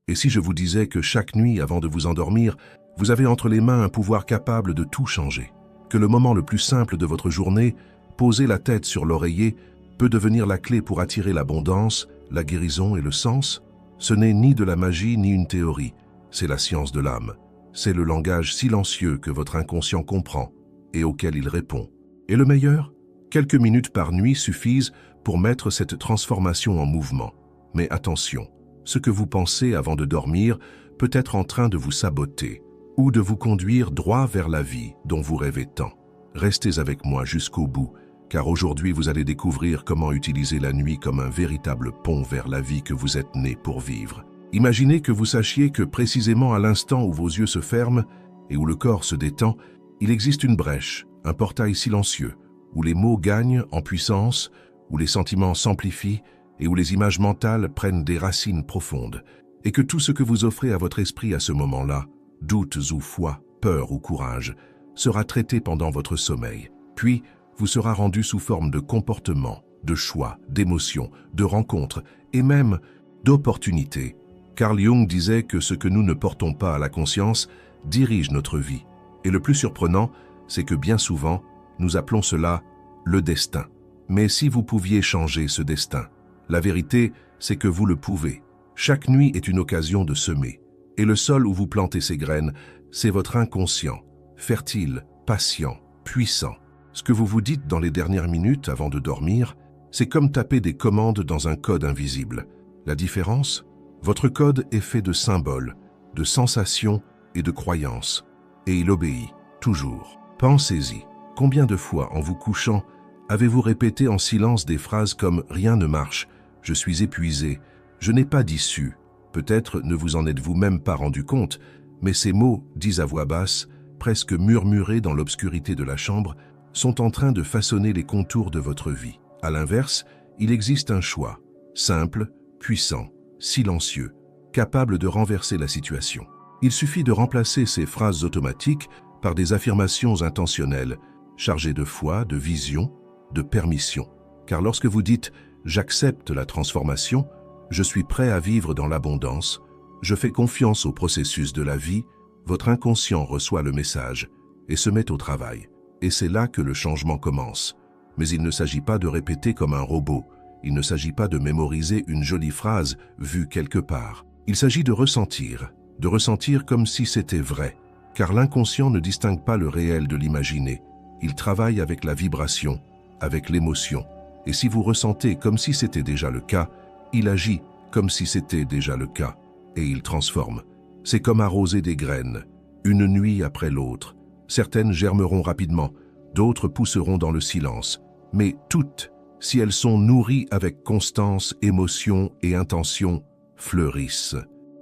Et si je vous disais que chaque nuit, avant de vous endormir, vous avez entre les mains un pouvoir capable de tout changer, que le moment le plus simple de votre journée, poser la tête sur l'oreiller, peut devenir la clé pour attirer l'abondance, la guérison et le sens? Ce n'est ni de la magie ni une théorie, c'est la science de l'âme. C'est le langage silencieux que votre inconscient comprend et auquel il répond. Et le meilleur? Quelques minutes par nuit suffisent pour mettre cette transformation en mouvement. Mais attention, ce que vous pensez avant de dormir peut être en train de vous saboter ou de vous conduire droit vers la vie dont vous rêvez tant. Restez avec moi jusqu'au bout, car aujourd'hui vous allez découvrir comment utiliser la nuit comme un véritable pont vers la vie que vous êtes né pour vivre. Imaginez que vous sachiez que précisément à l'instant où vos yeux se ferment et où le corps se détend, il existe une brèche, un portail silencieux, où les mots gagnent en puissance, où les sentiments s'amplifient et où les images mentales prennent des racines profondes, et que tout ce que vous offrez à votre esprit à ce moment-là, doutes ou foi, peur ou courage, sera traité pendant votre sommeil, puis vous sera rendu sous forme de comportement, de choix, d'émotions, de rencontres et même d'opportunités. Carl Jung disait que ce que nous ne portons pas à la conscience dirige notre vie. Et le plus surprenant, c'est que bien souvent, nous appelons cela le destin. Mais si vous pouviez changer ce destin, la vérité, c'est que vous le pouvez. Chaque nuit est une occasion de semer. Et le sol où vous plantez ces graines, c'est votre inconscient, fertile, patient, puissant. Ce que vous vous dites dans les dernières minutes avant de dormir, c'est comme taper des commandes dans un code invisible. La différence? Votre code est fait de symboles, de sensations et de croyances. Et il obéit, toujours. Pensez-y. Combien de fois, en vous couchant, avez-vous répété en silence des phrases comme « rien ne marche »,« je suis épuisé »,« je n'ai pas d'issue ». Peut-être ne vous en êtes-vous même pas rendu compte, mais ces mots, dits à voix basse, presque murmurés dans l'obscurité de la chambre, sont en train de façonner les contours de votre vie. À l'inverse, il existe un choix, simple, puissant, silencieux, capable de renverser la situation. Il suffit de remplacer ces phrases automatiques par des affirmations intentionnelles, chargées de foi, de vision, de permission. Car lorsque vous dites « j'accepte la transformation », je suis prêt à vivre dans l'abondance, je fais confiance au processus de la vie, votre inconscient reçoit le message et se met au travail. Et c'est là que le changement commence. Mais il ne s'agit pas de répéter comme un robot, il ne s'agit pas de mémoriser une jolie phrase vue quelque part. Il s'agit de ressentir comme si c'était vrai, car l'inconscient ne distingue pas le réel de l'imaginé. Il travaille avec la vibration, avec l'émotion. Et si vous ressentez comme si c'était déjà le cas, il agit comme si c'était déjà le cas, et il transforme. C'est comme arroser des graines, une nuit après l'autre. Certaines germeront rapidement, d'autres pousseront dans le silence. Mais toutes, si elles sont nourries avec constance, émotion et intention, fleurissent.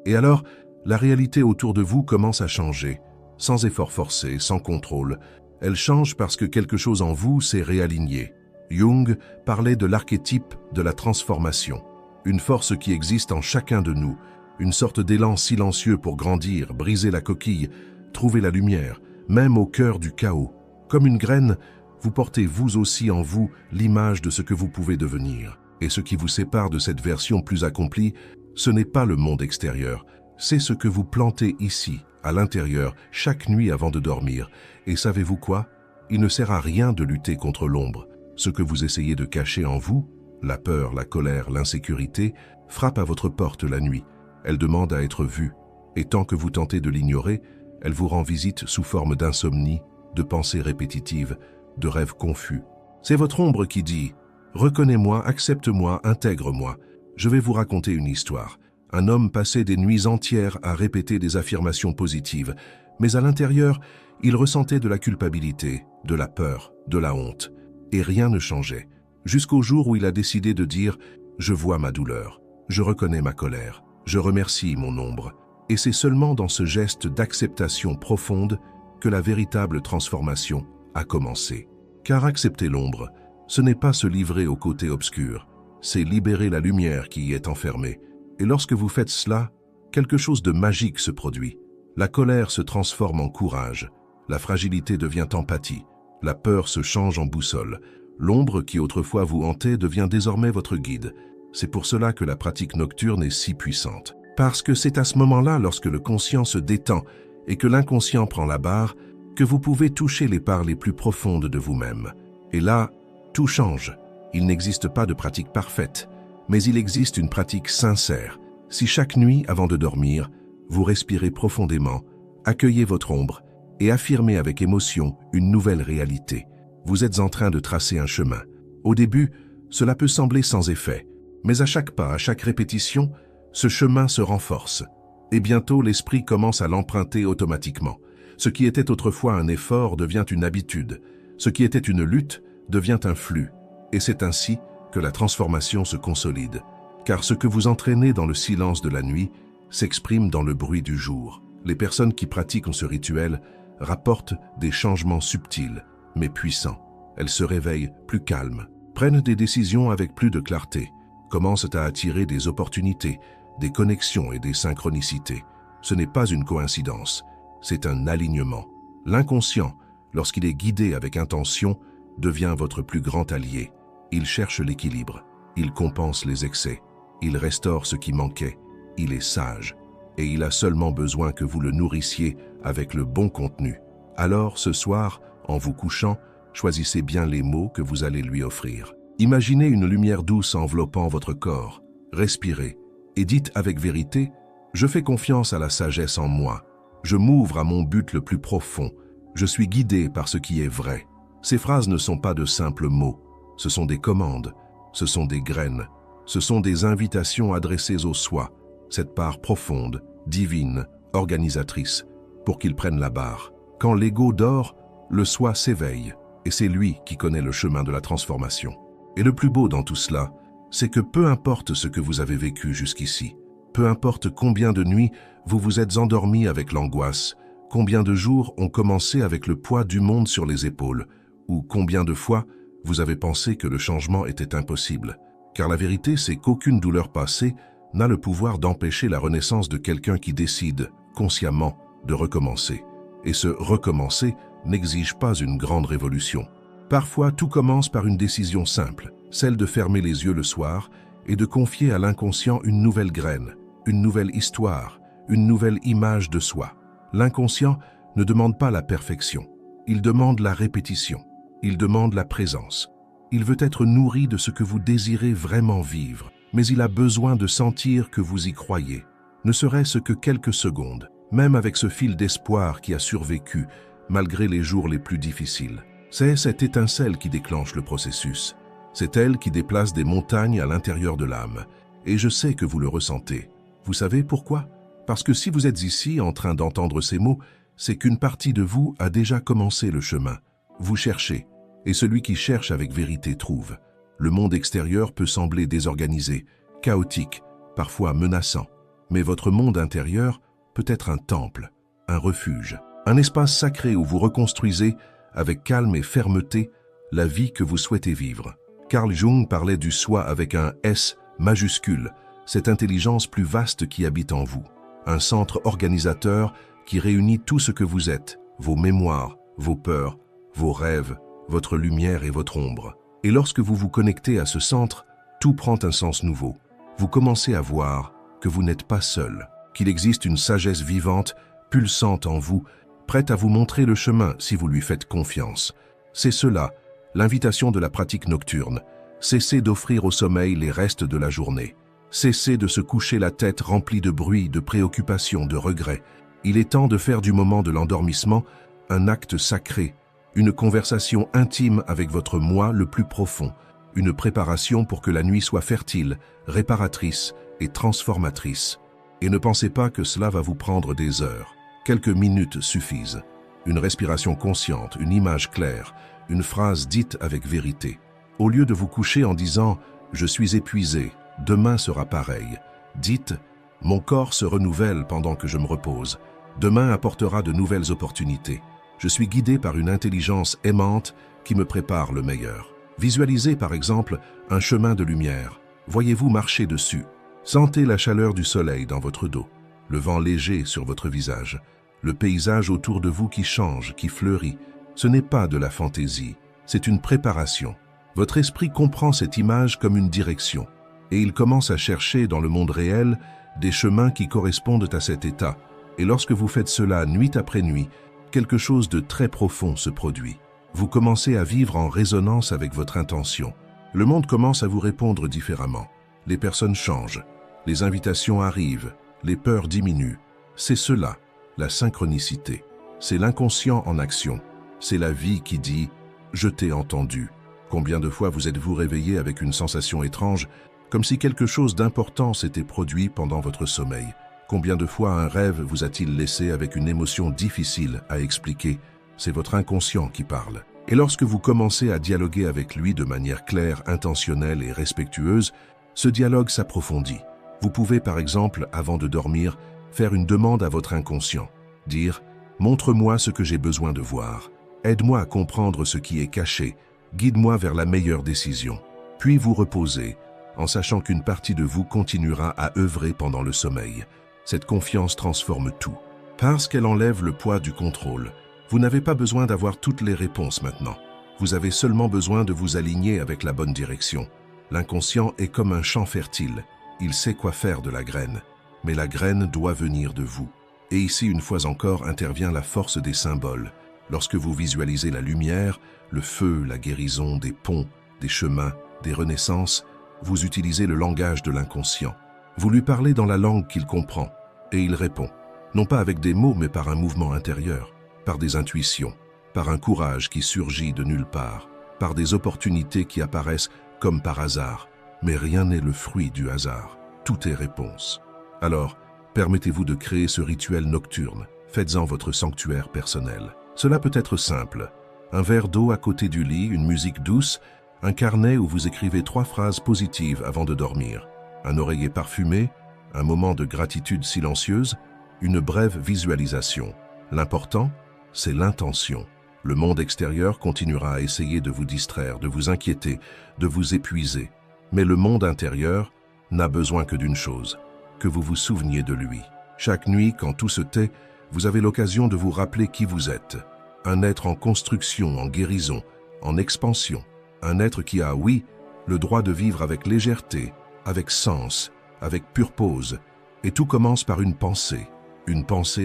Et alors, la réalité autour de vous commence à changer, sans effort forcé, sans contrôle. Elle change parce que quelque chose en vous s'est réaligné. Jung parlait de l'archétype de la transformation. Une force qui existe en chacun de nous, une sorte d'élan silencieux pour grandir, briser la coquille, trouver la lumière, même au cœur du chaos. Comme une graine, vous portez vous aussi en vous l'image de ce que vous pouvez devenir. Et ce qui vous sépare de cette version plus accomplie, ce n'est pas le monde extérieur, c'est ce que vous plantez ici, à l'intérieur, chaque nuit avant de dormir. Et savez-vous quoi? Il ne sert à rien de lutter contre l'ombre. Ce que vous essayez de cacher en vous, la peur, la colère, l'insécurité, frappe à votre porte la nuit. Elle demande à être vue. Et tant que vous tentez de l'ignorer, elle vous rend visite sous forme d'insomnie, de pensées répétitives, de rêves confus. C'est votre ombre qui dit « Reconnais-moi, accepte-moi, intègre-moi. Je vais vous raconter une histoire. » Un homme passait des nuits entières à répéter des affirmations positives, mais à l'intérieur, il ressentait de la culpabilité, de la peur, de la honte. Et rien ne changeait, jusqu'au jour où il a décidé de dire « Je vois ma douleur, je reconnais ma colère, je remercie mon ombre ». Et c'est seulement dans ce geste d'acceptation profonde que la véritable transformation a commencé. Car accepter l'ombre, ce n'est pas se livrer au côté obscur, c'est libérer la lumière qui y est enfermée. Et lorsque vous faites cela, quelque chose de magique se produit. La colère se transforme en courage, la fragilité devient empathie, la peur se change en boussole. L'ombre qui autrefois vous hantait devient désormais votre guide. C'est pour cela que la pratique nocturne est si puissante. Parce que c'est à ce moment-là, lorsque le conscient se détend et que l'inconscient prend la barre, que vous pouvez toucher les parts les plus profondes de vous-même. Et là, tout change. Il n'existe pas de pratique parfaite, mais il existe une pratique sincère. Si chaque nuit, avant de dormir, vous respirez profondément, accueillez votre ombre et affirmez avec émotion une nouvelle réalité. Vous êtes en train de tracer un chemin. Au début, cela peut sembler sans effet, mais à chaque pas, à chaque répétition, ce chemin se renforce. Et bientôt, l'esprit commence à l'emprunter automatiquement. Ce qui était autrefois un effort devient une habitude. Ce qui était une lutte devient un flux. Et c'est ainsi que la transformation se consolide. Car ce que vous entraînez dans le silence de la nuit s'exprime dans le bruit du jour. Les personnes qui pratiquent ce rituel rapportent des changements subtils, mais puissants. Elles se réveillent plus calmes, prennent des décisions avec plus de clarté, commencent à attirer des opportunités, des connexions et des synchronicités. Ce n'est pas une coïncidence, c'est un alignement. L'inconscient, lorsqu'il est guidé avec intention, devient votre plus grand allié. Il cherche l'équilibre, il compense les excès, il restaure ce qui manquait, il est sage, et il a seulement besoin que vous le nourrissiez avec le bon contenu. Alors, ce soir, en vous couchant, choisissez bien les mots que vous allez lui offrir. Imaginez une lumière douce enveloppant votre corps. Respirez et dites avec vérité « Je fais confiance à la sagesse en moi. Je m'ouvre à mon but le plus profond. Je suis guidé par ce qui est vrai. » Ces phrases ne sont pas de simples mots. Ce sont des commandes, ce sont des graines, ce sont des invitations adressées au soi, cette part profonde, divine, organisatrice, pour qu'il prenne la barre. Quand l'ego dort, le soi s'éveille, et c'est lui qui connaît le chemin de la transformation. Et le plus beau dans tout cela, c'est que peu importe ce que vous avez vécu jusqu'ici, peu importe combien de nuits vous vous êtes endormi avec l'angoisse, combien de jours ont commencé avec le poids du monde sur les épaules, ou combien de fois vous avez pensé que le changement était impossible. Car la vérité, c'est qu'aucune douleur passée n'a le pouvoir d'empêcher la renaissance de quelqu'un qui décide, consciemment, de recommencer. Et ce recommencer n'exige pas une grande révolution. Parfois, tout commence par une décision simple, celle de fermer les yeux le soir et de confier à l'inconscient une nouvelle graine, une nouvelle histoire, une nouvelle image de soi. L'inconscient ne demande pas la perfection, il demande la répétition, il demande la présence. Il veut être nourri de ce que vous désirez vraiment vivre, mais il a besoin de sentir que vous y croyez, ne serait-ce que quelques secondes, même avec ce fil d'espoir qui a survécu malgré les jours les plus difficiles. C'est cette étincelle qui déclenche le processus. C'est elle qui déplace des montagnes à l'intérieur de l'âme. Et je sais que vous le ressentez. Vous savez pourquoi? Parce que si vous êtes ici en train d'entendre ces mots, c'est qu'une partie de vous a déjà commencé le chemin. Vous cherchez, et celui qui cherche avec vérité trouve. Le monde extérieur peut sembler désorganisé, chaotique, parfois menaçant. Mais votre monde intérieur peut être un temple, un refuge, un espace sacré où vous reconstruisez avec calme et fermeté la vie que vous souhaitez vivre. Carl Jung parlait du soi avec un S majuscule, cette intelligence plus vaste qui habite en vous. Un centre organisateur qui réunit tout ce que vous êtes, vos mémoires, vos peurs, vos rêves, votre lumière et votre ombre. Et lorsque vous vous connectez à ce centre, tout prend un sens nouveau. Vous commencez à voir que vous n'êtes pas seul, qu'il existe une sagesse vivante, pulsante en vous, prête à vous montrer le chemin si vous lui faites confiance. C'est cela, l'invitation de la pratique nocturne. Cessez d'offrir au sommeil les restes de la journée. Cessez de se coucher la tête remplie de bruit, de préoccupations, de regrets. Il est temps de faire du moment de l'endormissement un acte sacré, une conversation intime avec votre moi le plus profond, une préparation pour que la nuit soit fertile, réparatrice et transformatrice. Et ne pensez pas que cela va vous prendre des heures. Quelques minutes suffisent. Une respiration consciente, une image claire, une phrase dite avec vérité. Au lieu de vous coucher en disant « Je suis épuisé, demain sera pareil », dites « Mon corps se renouvelle pendant que je me repose. Demain apportera de nouvelles opportunités. Je suis guidé par une intelligence aimante qui me prépare le meilleur. » Visualisez par exemple un chemin de lumière. Voyez-vous marcher dessus. Sentez la chaleur du soleil dans votre dos, le vent léger sur votre visage, le paysage autour de vous qui change, qui fleurit. Ce n'est pas de la fantaisie, c'est une préparation. Votre esprit comprend cette image comme une direction, et il commence à chercher dans le monde réel des chemins qui correspondent à cet état. Et lorsque vous faites cela nuit après nuit, quelque chose de très profond se produit. Vous commencez à vivre en résonance avec votre intention. Le monde commence à vous répondre différemment. Les personnes changent, les invitations arrivent, les peurs diminuent. C'est cela, la synchronicité. C'est l'inconscient en action. C'est la vie qui dit « Je t'ai entendu ». Combien de fois vous êtes-vous réveillé avec une sensation étrange, comme si quelque chose d'important s'était produit pendant votre sommeil? Combien de fois un rêve vous a-t-il laissé avec une émotion difficile à expliquer? C'est votre inconscient qui parle. Et lorsque vous commencez à dialoguer avec lui de manière claire, intentionnelle et respectueuse, ce dialogue s'approfondit. Vous pouvez par exemple, avant de dormir, faire une demande à votre inconscient. Dire « Montre-moi ce que j'ai besoin de voir. Aide-moi à comprendre ce qui est caché. Guide-moi vers la meilleure décision. » Puis vous reposez, en sachant qu'une partie de vous continuera à œuvrer pendant le sommeil. Cette confiance transforme tout. Parce qu'elle enlève le poids du contrôle. Vous n'avez pas besoin d'avoir toutes les réponses maintenant. Vous avez seulement besoin de vous aligner avec la bonne direction. L'inconscient est comme un champ fertile. Il sait quoi faire de la graine. Mais la graine doit venir de vous. Et ici, une fois encore, intervient la force des symboles. Lorsque vous visualisez la lumière, le feu, la guérison, des ponts, des chemins, des renaissances, vous utilisez le langage de l'inconscient. Vous lui parlez dans la langue qu'il comprend, et il répond, non pas avec des mots, mais par un mouvement intérieur, par des intuitions, par un courage qui surgit de nulle part, par des opportunités qui apparaissent comme par hasard. Mais rien n'est le fruit du hasard, tout est réponse. Alors, permettez-vous de créer ce rituel nocturne, faites-en votre sanctuaire personnel. Cela peut être simple, un verre d'eau à côté du lit, une musique douce, un carnet où vous écrivez 3 phrases positives avant de dormir, un oreiller parfumé, un moment de gratitude silencieuse, une brève visualisation. L'important, c'est l'intention. Le monde extérieur continuera à essayer de vous distraire, de vous inquiéter, de vous épuiser. Mais le monde intérieur n'a besoin que d'une chose, que vous vous souveniez de lui. Chaque nuit, quand tout se tait, vous avez l'occasion de vous rappeler qui vous êtes. Un être en construction, en guérison, en expansion. Un être qui a, oui, le droit de vivre avec légèreté, avec sens, avec purpose. Et tout commence par une pensée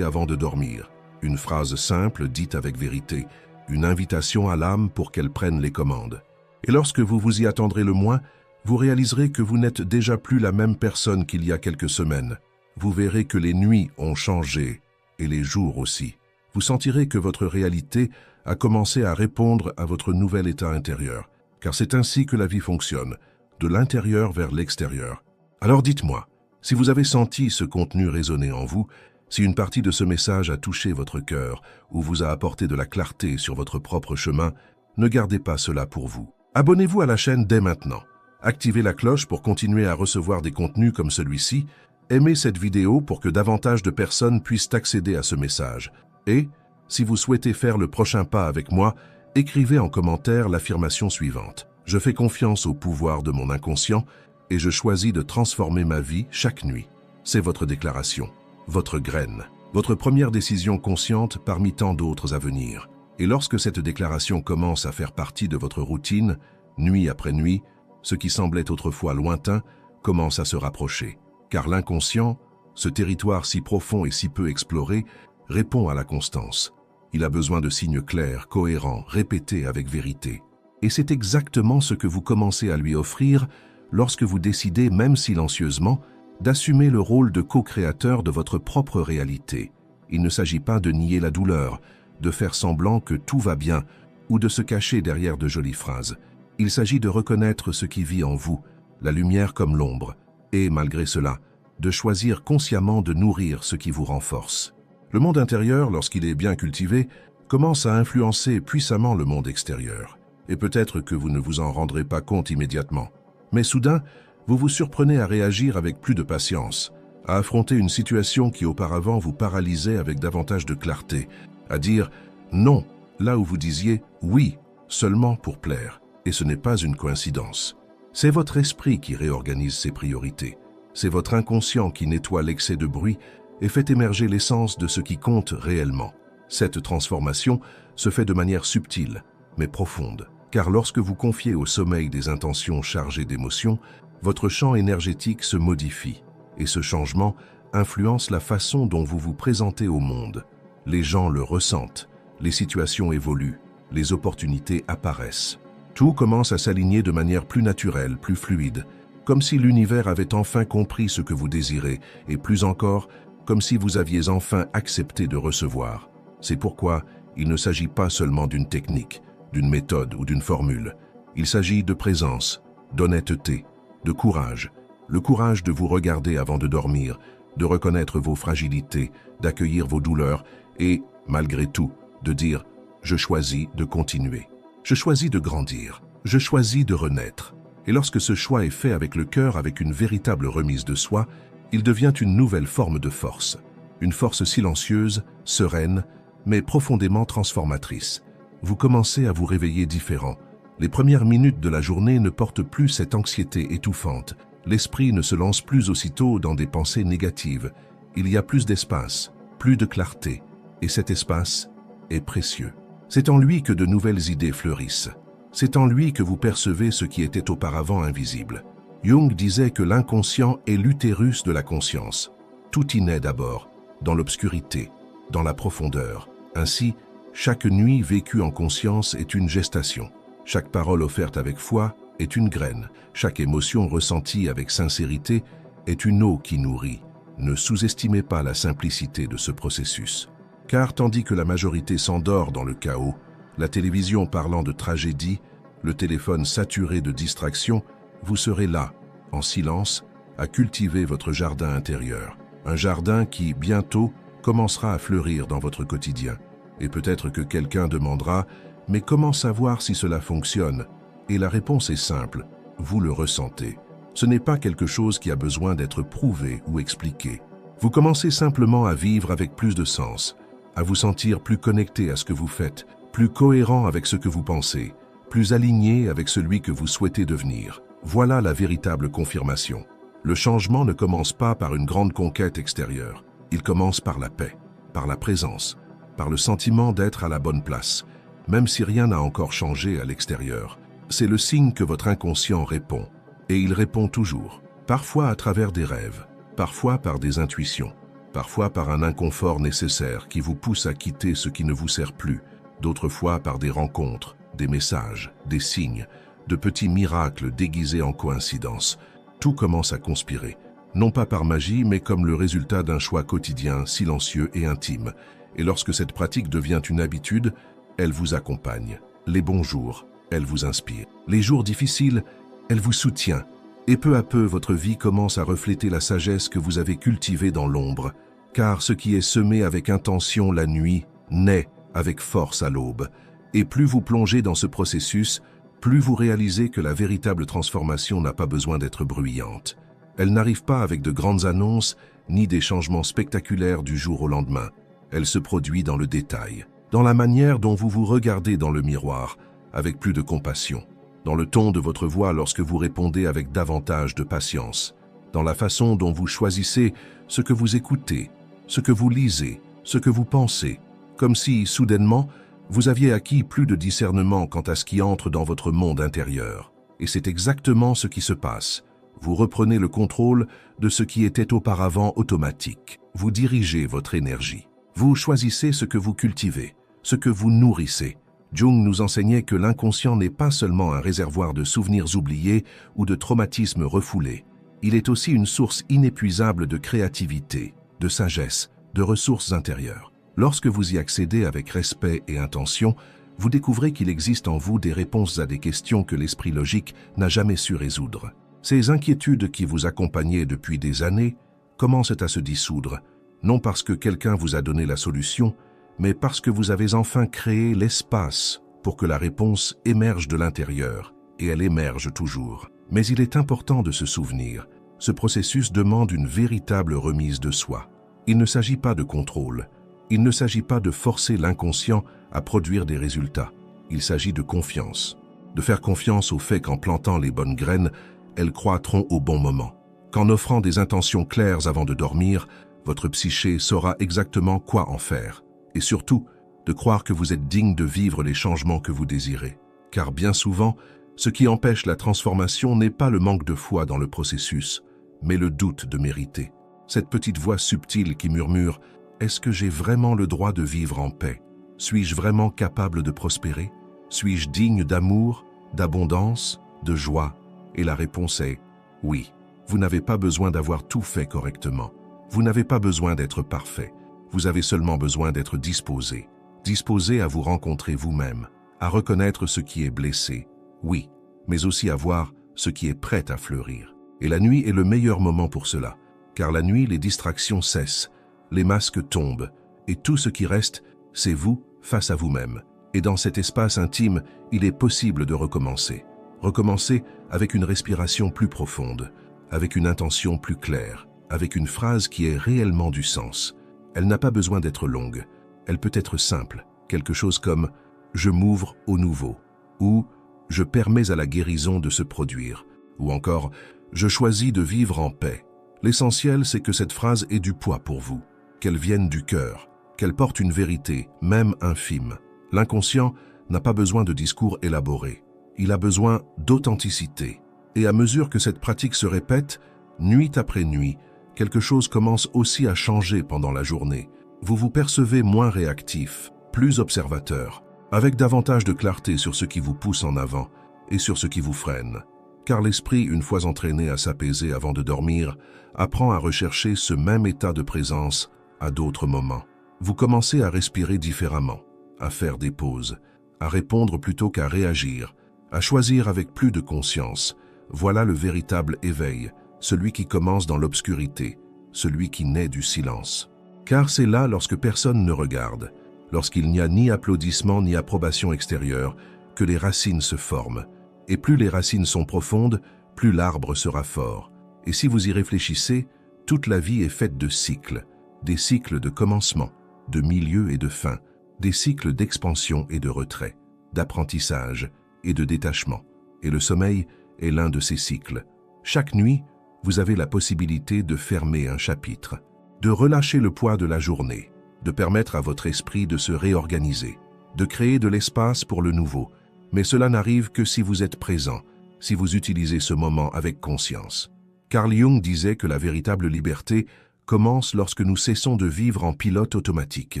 avant de dormir. Une phrase simple, dite avec vérité, une invitation à l'âme pour qu'elle prenne les commandes. Et lorsque vous vous y attendrez le moins, vous réaliserez que vous n'êtes déjà plus la même personne qu'il y a quelques semaines. Vous verrez que les nuits ont changé, et les jours aussi. Vous sentirez que votre réalité a commencé à répondre à votre nouvel état intérieur, car c'est ainsi que la vie fonctionne, de l'intérieur vers l'extérieur. Alors dites-moi, si vous avez senti ce contenu résonner en vous, si une partie de ce message a touché votre cœur ou vous a apporté de la clarté sur votre propre chemin, ne gardez pas cela pour vous. Abonnez-vous à la chaîne dès maintenant. Activez la cloche pour continuer à recevoir des contenus comme celui-ci. Aimez cette vidéo pour que davantage de personnes puissent accéder à ce message. Et, si vous souhaitez faire le prochain pas avec moi, écrivez en commentaire l'affirmation suivante. Je fais confiance au pouvoir de mon inconscient et je choisis de transformer ma vie chaque nuit. C'est votre déclaration, votre graine, votre première décision consciente parmi tant d'autres à venir. Et lorsque cette déclaration commence à faire partie de votre routine, nuit après nuit, ce qui semblait autrefois lointain commence à se rapprocher. Car l'inconscient, ce territoire si profond et si peu exploré, répond à la constance. Il a besoin de signes clairs, cohérents, répétés avec vérité. Et c'est exactement ce que vous commencez à lui offrir lorsque vous décidez, même silencieusement, d'assumer le rôle de co-créateur de votre propre réalité. Il ne s'agit pas de nier la douleur, de faire semblant que tout va bien ou de se cacher derrière de jolies phrases. Il s'agit de reconnaître ce qui vit en vous, la lumière comme l'ombre, et, malgré cela, de choisir consciemment de nourrir ce qui vous renforce. Le monde intérieur, lorsqu'il est bien cultivé, commence à influencer puissamment le monde extérieur. Et peut-être que vous ne vous en rendrez pas compte immédiatement. Mais soudain, vous vous surprenez à réagir avec plus de patience, à affronter une situation qui auparavant vous paralysait avec davantage de clarté, à dire « non » là où vous disiez « oui » seulement pour plaire. Et ce n'est pas une coïncidence. C'est votre esprit qui réorganise ses priorités. C'est votre inconscient qui nettoie l'excès de bruit et fait émerger l'essence de ce qui compte réellement. Cette transformation se fait de manière subtile, mais profonde. Car lorsque vous confiez au sommeil des intentions chargées d'émotions, votre champ énergétique se modifie. et ce changement influence la façon dont vous vous présentez au monde. Les gens le ressentent, les situations évoluent, les opportunités apparaissent. Tout commence à s'aligner de manière plus naturelle, plus fluide, comme si l'univers avait enfin compris ce que vous désirez, et plus encore, comme si vous aviez enfin accepté de recevoir. C'est pourquoi il ne s'agit pas seulement d'une technique, d'une méthode ou d'une formule. Il s'agit de présence, d'honnêteté, de courage. Le courage de vous regarder avant de dormir, de reconnaître vos fragilités, d'accueillir vos douleurs et, malgré tout, de dire « je choisis de continuer ». Je choisis de grandir, je choisis de renaître. Et lorsque ce choix est fait avec le cœur, avec une véritable remise de soi, il devient une nouvelle forme de force. Une force silencieuse, sereine, mais profondément transformatrice. Vous commencez à vous réveiller différent. Les premières minutes de la journée ne portent plus cette anxiété étouffante. L'esprit ne se lance plus aussitôt dans des pensées négatives. Il y a plus d'espace, plus de clarté. Et cet espace est précieux. C'est en lui que de nouvelles idées fleurissent. C'est en lui que vous percevez ce qui était auparavant invisible. Jung disait que l'inconscient est l'utérus de la conscience. Tout y naît d'abord, dans l'obscurité, dans la profondeur. Ainsi, chaque nuit vécue en conscience est une gestation. Chaque parole offerte avec foi est une graine. Chaque émotion ressentie avec sincérité est une eau qui nourrit. Ne sous-estimez pas la simplicité de ce processus. Car tandis que la majorité s'endort dans le chaos, la télévision parlant de tragédie, le téléphone saturé de distractions, vous serez là, en silence, à cultiver votre jardin intérieur. Un jardin qui, bientôt, commencera à fleurir dans votre quotidien. Et peut-être que quelqu'un demandera « Mais comment savoir si cela fonctionne ?» Et la réponse est simple, vous le ressentez. Ce n'est pas quelque chose qui a besoin d'être prouvé ou expliqué. Vous commencez simplement à vivre avec plus de sens, à vous sentir plus connecté à ce que vous faites, plus cohérent avec ce que vous pensez, plus aligné avec celui que vous souhaitez devenir. Voilà la véritable confirmation. Le changement ne commence pas par une grande conquête extérieure. Il commence par la paix, par la présence, par le sentiment d'être à la bonne place, même si rien n'a encore changé à l'extérieur. C'est le signe que votre inconscient répond, et il répond toujours, parfois à travers des rêves, parfois par des intuitions, parfois par un inconfort nécessaire qui vous pousse à quitter ce qui ne vous sert plus, d'autres fois par des rencontres, des messages, des signes, de petits miracles déguisés en coïncidence. Tout commence à conspirer, non pas par magie, mais comme le résultat d'un choix quotidien, silencieux et intime. Et lorsque cette pratique devient une habitude, elle vous accompagne. Les bons jours, elle vous inspire. Les jours difficiles, elle vous soutient. Et peu à peu, votre vie commence à refléter la sagesse que vous avez cultivée dans l'ombre. Car ce qui est semé avec intention la nuit, naît avec force à l'aube. Et plus vous plongez dans ce processus, plus vous réalisez que la véritable transformation n'a pas besoin d'être bruyante. Elle n'arrive pas avec de grandes annonces, ni des changements spectaculaires du jour au lendemain. Elle se produit dans le détail, dans la manière dont vous vous regardez dans le miroir, avec plus de compassion, dans le ton de votre voix lorsque vous répondez avec davantage de patience, dans la façon dont vous choisissez ce que vous écoutez, ce que vous lisez, ce que vous pensez, comme si, soudainement, vous aviez acquis plus de discernement quant à ce qui entre dans votre monde intérieur. Et c'est exactement ce qui se passe. Vous reprenez le contrôle de ce qui était auparavant automatique. Vous dirigez votre énergie. Vous choisissez ce que vous cultivez, ce que vous nourrissez. Jung nous enseignait que l'inconscient n'est pas seulement un réservoir de souvenirs oubliés ou de traumatismes refoulés. Il est aussi une source inépuisable de créativité, de sagesse, de ressources intérieures. Lorsque vous y accédez avec respect et intention, vous découvrez qu'il existe en vous des réponses à des questions que l'esprit logique n'a jamais su résoudre. Ces inquiétudes qui vous accompagnaient depuis des années commencent à se dissoudre, non parce que quelqu'un vous a donné la solution, mais parce que vous avez enfin créé l'espace pour que la réponse émerge de l'intérieur, et elle émerge toujours. Mais il est important de se souvenir, ce processus demande une véritable remise de soi. Il ne s'agit pas de contrôle, il ne s'agit pas de forcer l'inconscient à produire des résultats. Il s'agit de confiance. De faire confiance au fait qu'en plantant les bonnes graines, elles croîtront au bon moment. Qu'en offrant des intentions claires avant de dormir, votre psyché saura exactement quoi en faire. Et surtout, de croire que vous êtes digne de vivre les changements que vous désirez. Car bien souvent, ce qui empêche la transformation n'est pas le manque de foi dans le processus, mais le doute de mériter. Cette petite voix subtile qui murmure « Est-ce que j'ai vraiment le droit de vivre en paix? Suis-je vraiment capable de prospérer? Suis-je digne d'amour, d'abondance, de joie ?» Et la réponse est « Oui. » Vous n'avez pas besoin d'avoir tout fait correctement. Vous n'avez pas besoin d'être parfait. Vous avez seulement besoin d'être disposé. Disposé à vous rencontrer vous-même, à reconnaître ce qui est blessé, oui, mais aussi à voir ce qui est prêt à fleurir. Et la nuit est le meilleur moment pour cela, car la nuit, les distractions cessent, les masques tombent, et tout ce qui reste, c'est vous face à vous-même. Et dans cet espace intime, il est possible de recommencer. Recommencer avec une respiration plus profonde, avec une intention plus claire, avec une phrase qui ait réellement du sens. Elle n'a pas besoin d'être longue, elle peut être simple, quelque chose comme « je m'ouvre au nouveau » ou « je permets à la guérison de se produire » ou encore « je choisis de vivre en paix ». L'essentiel, c'est que cette phrase ait du poids pour vous, qu'elle vienne du cœur, qu'elle porte une vérité, même infime. L'inconscient n'a pas besoin de discours élaborés, il a besoin d'authenticité. Et à mesure que cette pratique se répète, nuit après nuit, quelque chose commence aussi à changer pendant la journée. Vous vous percevez moins réactif, plus observateur, avec davantage de clarté sur ce qui vous pousse en avant et sur ce qui vous freine. Car l'esprit, une fois entraîné à s'apaiser avant de dormir, apprend à rechercher ce même état de présence à d'autres moments. Vous commencez à respirer différemment, à faire des pauses, à répondre plutôt qu'à réagir, à choisir avec plus de conscience. Voilà le véritable éveil, celui qui commence dans l'obscurité, celui qui naît du silence. Car c'est là, lorsque personne ne regarde, lorsqu'il n'y a ni applaudissement ni approbation extérieure, que les racines se forment. Et plus les racines sont profondes, plus l'arbre sera fort. Et si vous y réfléchissez, toute la vie est faite de cycles, des cycles de commencement, de milieu et de fin, des cycles d'expansion et de retrait, d'apprentissage et de détachement. Et le sommeil est l'un de ces cycles. Chaque nuit, vous avez la possibilité de fermer un chapitre, de relâcher le poids de la journée, de permettre à votre esprit de se réorganiser, de créer de l'espace pour le nouveau. Mais cela n'arrive que si vous êtes présent, si vous utilisez ce moment avec conscience. Carl Jung disait que la véritable liberté commence lorsque nous cessons de vivre en pilote automatique,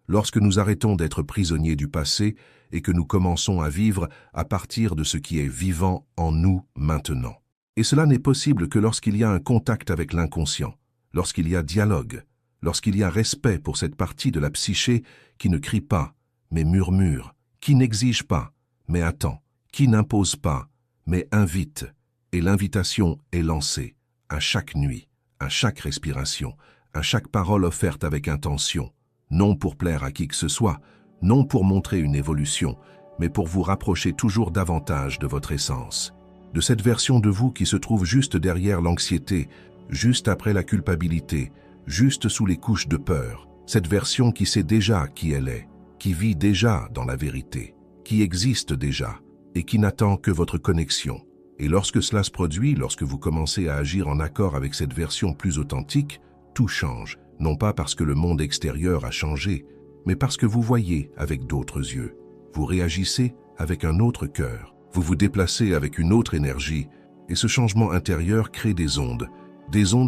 lorsque nous arrêtons d'être prisonniers du passé et que nous commençons à vivre à partir de ce qui est vivant en nous maintenant. Et cela n'est possible que lorsqu'il y a un contact avec l'inconscient, lorsqu'il y a dialogue, lorsqu'il y a respect pour cette partie de la psyché qui ne crie pas, mais murmure, qui n'exige pas, mais attend, qui n'impose pas, mais invite. Et l'invitation est lancée, à chaque nuit, à chaque respiration, à chaque parole offerte avec intention, non pour plaire à qui que ce soit, non pour montrer une évolution, mais pour vous rapprocher toujours davantage de votre essence, de cette version de vous qui se trouve juste derrière l'anxiété, juste après la culpabilité, juste sous les couches de peur, cette version qui sait déjà qui elle est, qui vit déjà dans la vérité, qui existe déjà et qui n'attend que votre connexion. Et lorsque cela se produit, lorsque vous commencez à agir en accord avec cette version plus authentique, tout change, non pas parce que le monde extérieur a changé, mais parce que vous voyez avec d'autres yeux. Vous réagissez avec un autre cœur, vous vous déplacez avec une autre énergie, et ce changement intérieur crée des ondes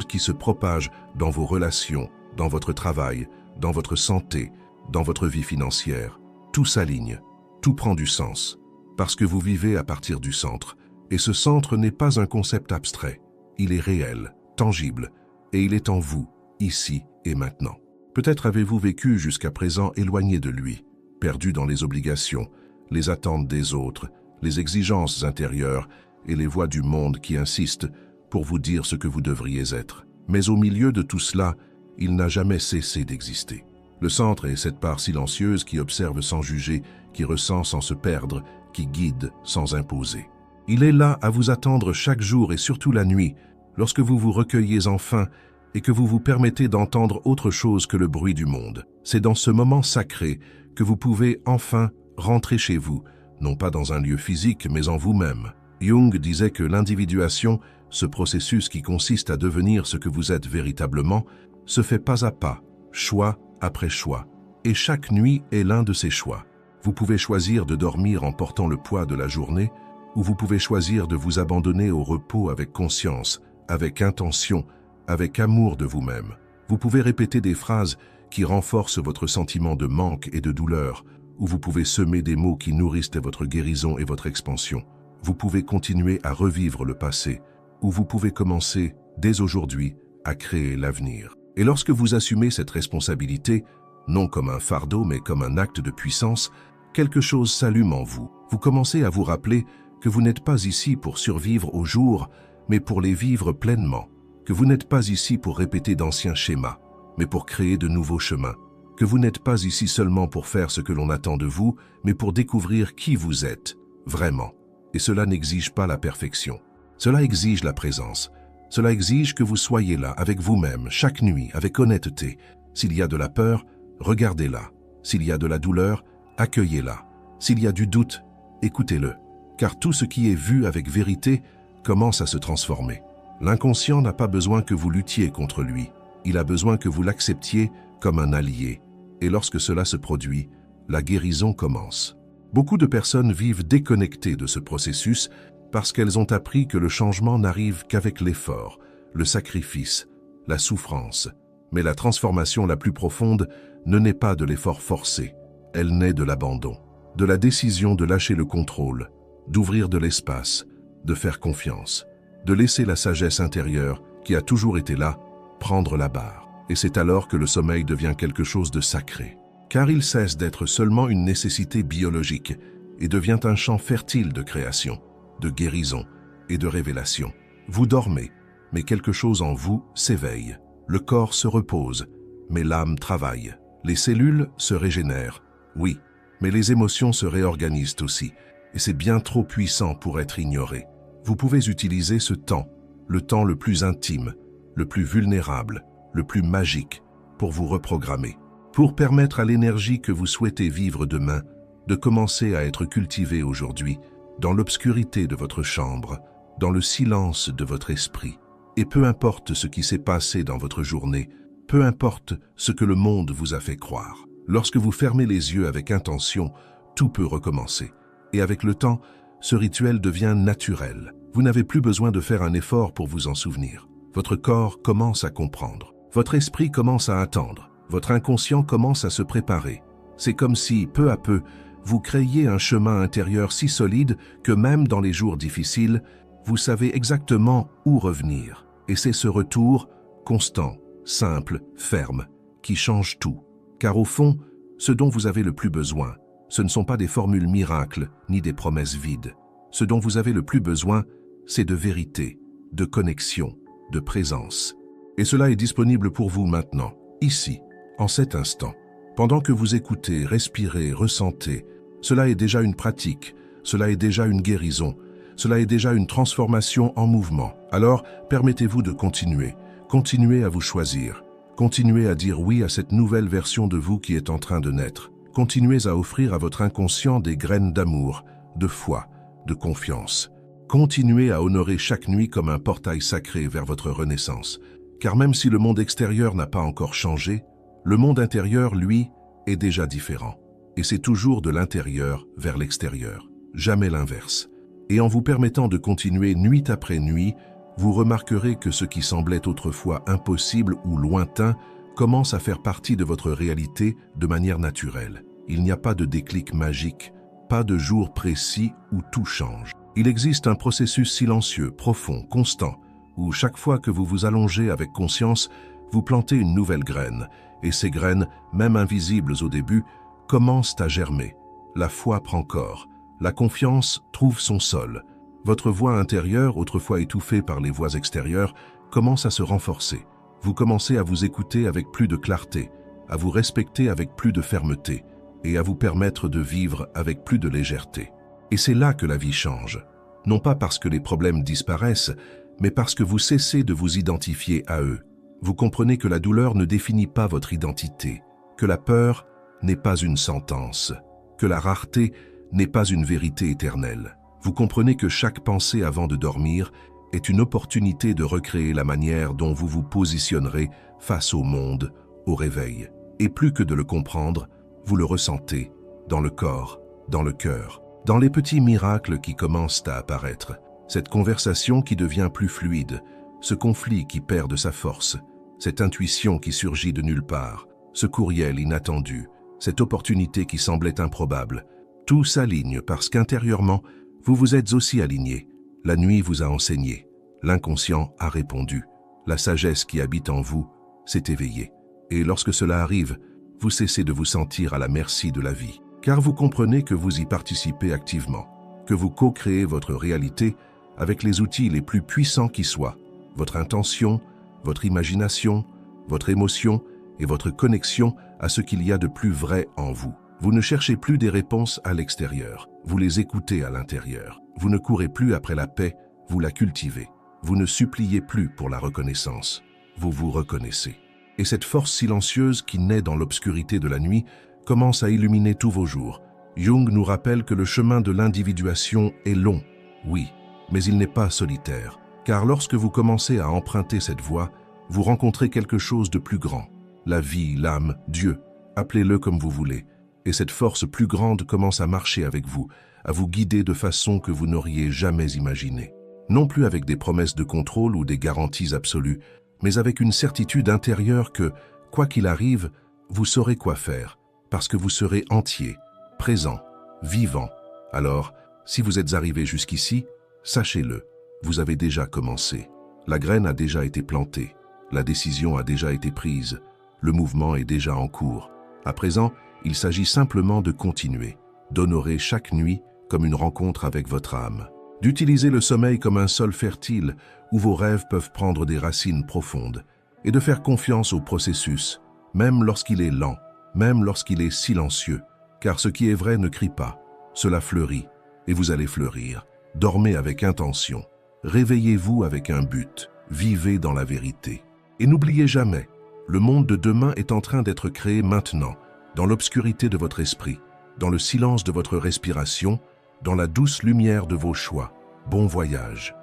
qui se propagent dans vos relations, dans votre travail, dans votre santé, dans votre vie financière. Tout s'aligne, tout prend du sens, parce que vous vivez à partir du centre. Et ce centre n'est pas un concept abstrait, il est réel, tangible, et il est en vous, ici et maintenant. Peut-être avez-vous vécu jusqu'à présent éloigné de lui, perdu dans les obligations, les attentes des autres, les exigences intérieures et les voix du monde qui insistent pour vous dire ce que vous devriez être. Mais au milieu de tout cela, il n'a jamais cessé d'exister. Le centre est cette part silencieuse qui observe sans juger, qui ressent sans se perdre, qui guide sans imposer. Il est là à vous attendre chaque jour et surtout la nuit, lorsque vous vous recueillez enfin et que vous vous permettez d'entendre autre chose que le bruit du monde. C'est dans ce moment sacré que vous pouvez enfin rentrer chez vous, non pas dans un lieu physique mais en vous-même. Jung disait que l'individuation, ce processus qui consiste à devenir ce que vous êtes véritablement, se fait pas à pas, choix après choix. Et chaque nuit est l'un de ces choix. Vous pouvez choisir de dormir en portant le poids de la journée, ou vous pouvez choisir de vous abandonner au repos avec conscience, avec intention, avec amour de vous-même. Vous pouvez répéter des phrases qui renforcent votre sentiment de manque et de douleur, ou vous pouvez semer des mots qui nourrissent votre guérison et votre expansion. Vous pouvez continuer à revivre le passé, ou vous pouvez commencer, dès aujourd'hui, à créer l'avenir. Et lorsque vous assumez cette responsabilité, non comme un fardeau mais comme un acte de puissance, quelque chose s'allume en vous. Vous commencez à vous rappeler que vous n'êtes pas ici pour survivre au jour, mais pour les vivre pleinement. Que vous n'êtes pas ici pour répéter d'anciens schémas, mais pour créer de nouveaux chemins. Que vous n'êtes pas ici seulement pour faire ce que l'on attend de vous, mais pour découvrir qui vous êtes, vraiment. Et cela n'exige pas la perfection. Cela exige la présence. Cela exige que vous soyez là, avec vous-même, chaque nuit, avec honnêteté. S'il y a de la peur, regardez-la. S'il y a de la douleur, accueillez-la. S'il y a du doute, écoutez-le. Car tout ce qui est vu avec vérité commence à se transformer. L'inconscient n'a pas besoin que vous luttiez contre lui. Il a besoin que vous l'acceptiez comme un allié. Et lorsque cela se produit, la guérison commence. Beaucoup de personnes vivent déconnectées de ce processus parce qu'elles ont appris que le changement n'arrive qu'avec l'effort, le sacrifice, la souffrance. Mais la transformation la plus profonde ne naît pas de l'effort forcé. Elle naît de l'abandon, de la décision de lâcher le contrôle, d'ouvrir de l'espace, de faire confiance, de laisser la sagesse intérieure, qui a toujours été là, prendre la barre. Et c'est alors que le sommeil devient quelque chose de sacré. Car il cesse d'être seulement une nécessité biologique et devient un champ fertile de création, de guérison et de révélation. Vous dormez, mais quelque chose en vous s'éveille. Le corps se repose, mais l'âme travaille. Les cellules se régénèrent, oui, mais les émotions se réorganisent aussi. Et c'est bien trop puissant pour être ignoré. Vous pouvez utiliser ce temps, le temps le plus intime, le plus vulnérable, le plus magique, pour vous reprogrammer, pour permettre à l'énergie que vous souhaitez vivre demain de commencer à être cultivée aujourd'hui, dans l'obscurité de votre chambre, dans le silence de votre esprit. Et peu importe ce qui s'est passé dans votre journée, peu importe ce que le monde vous a fait croire. Lorsque vous fermez les yeux avec intention, tout peut recommencer. Et avec le temps, ce rituel devient naturel. Vous n'avez plus besoin de faire un effort pour vous en souvenir. Votre corps commence à comprendre. Votre esprit commence à attendre. Votre inconscient commence à se préparer. C'est comme si, peu à peu, vous créiez un chemin intérieur si solide que même dans les jours difficiles, vous savez exactement où revenir. Et c'est ce retour constant, simple, ferme, qui change tout. Car au fond, ce dont vous avez le plus besoin, ce ne sont pas des formules miracles ni des promesses vides. Ce dont vous avez le plus besoin, c'est de vérité, de connexion, de présence. Et cela est disponible pour vous maintenant, ici, en cet instant. Pendant que vous écoutez, respirez, ressentez, cela est déjà une pratique, cela est déjà une guérison, cela est déjà une transformation en mouvement. Alors, permettez-vous de continuer. Continuez à vous choisir. Continuez à dire oui à cette nouvelle version de vous qui est en train de naître. Continuez à offrir à votre inconscient des graines d'amour, de foi, de confiance. Continuez à honorer chaque nuit comme un portail sacré vers votre renaissance. Car même si le monde extérieur n'a pas encore changé, le monde intérieur, lui, est déjà différent. Et c'est toujours de l'intérieur vers l'extérieur, jamais l'inverse. Et en vous permettant de continuer nuit après nuit, vous remarquerez que ce qui semblait autrefois impossible ou lointain commence à faire partie de votre réalité de manière naturelle. Il n'y a pas de déclic magique, pas de jour précis où tout change. Il existe un processus silencieux, profond, constant, où chaque fois que vous vous allongez avec conscience, vous plantez une nouvelle graine, et ces graines, même invisibles au début, commencent à germer. La foi prend corps, la confiance trouve son sol. Votre voix intérieure, autrefois étouffée par les voix extérieures, commence à se renforcer. Vous commencez à vous écouter avec plus de clarté, à vous respecter avec plus de fermeté, et à vous permettre de vivre avec plus de légèreté. Et c'est là que la vie change. Non pas parce que les problèmes disparaissent, mais parce que vous cessez de vous identifier à eux. Vous comprenez que la douleur ne définit pas votre identité, que la peur n'est pas une sentence, que la rareté n'est pas une vérité éternelle. Vous comprenez que chaque pensée avant de dormir est une opportunité de recréer la manière dont vous vous positionnerez face au monde, au réveil. Et plus que de le comprendre, vous le ressentez, dans le corps, dans le cœur, dans les petits miracles qui commencent à apparaître. Cette conversation qui devient plus fluide, ce conflit qui perd de sa force, cette intuition qui surgit de nulle part, ce courriel inattendu, cette opportunité qui semblait improbable, tout s'aligne parce qu'intérieurement, vous vous êtes aussi aligné. La nuit vous a enseigné, l'inconscient a répondu, la sagesse qui habite en vous s'est éveillée. Et lorsque cela arrive, vous cessez de vous sentir à la merci de la vie, car vous comprenez que vous y participez activement, que vous co-créez votre réalité avec les outils les plus puissants qui soient, votre intention, votre imagination, votre émotion et votre connexion à ce qu'il y a de plus vrai en vous. Vous ne cherchez plus des réponses à l'extérieur, vous les écoutez à l'intérieur. Vous ne courez plus après la paix, vous la cultivez. Vous ne suppliez plus pour la reconnaissance, vous vous reconnaissez. Et cette force silencieuse qui naît dans l'obscurité de la nuit commence à illuminer tous vos jours. Jung nous rappelle que le chemin de l'individuation est long, oui, mais il n'est pas solitaire, car lorsque vous commencez à emprunter cette voie, vous rencontrez quelque chose de plus grand. La vie, l'âme, Dieu, appelez-le comme vous voulez, et cette force plus grande commence à marcher avec vous, à vous guider de façon que vous n'auriez jamais imaginée. Non plus avec des promesses de contrôle ou des garanties absolues, mais avec une certitude intérieure que, quoi qu'il arrive, vous saurez quoi faire, parce que vous serez entier, présent, vivant. Alors, si vous êtes arrivé jusqu'ici, sachez-le, vous avez déjà commencé. La graine a déjà été plantée, la décision a déjà été prise, le mouvement est déjà en cours. À présent, il s'agit simplement de continuer, d'honorer chaque nuit comme une rencontre avec votre âme, d'utiliser le sommeil comme un sol fertile où vos rêves peuvent prendre des racines profondes et de faire confiance au processus, même lorsqu'il est lent, même lorsqu'il est silencieux, car ce qui est vrai ne crie pas, cela fleurit et vous allez fleurir. Dormez avec intention, réveillez-vous avec un but, vivez dans la vérité. Et n'oubliez jamais, le monde de demain est en train d'être créé maintenant, dans l'obscurité de votre esprit, dans le silence de votre respiration, dans la douce lumière de vos choix. Bon voyage.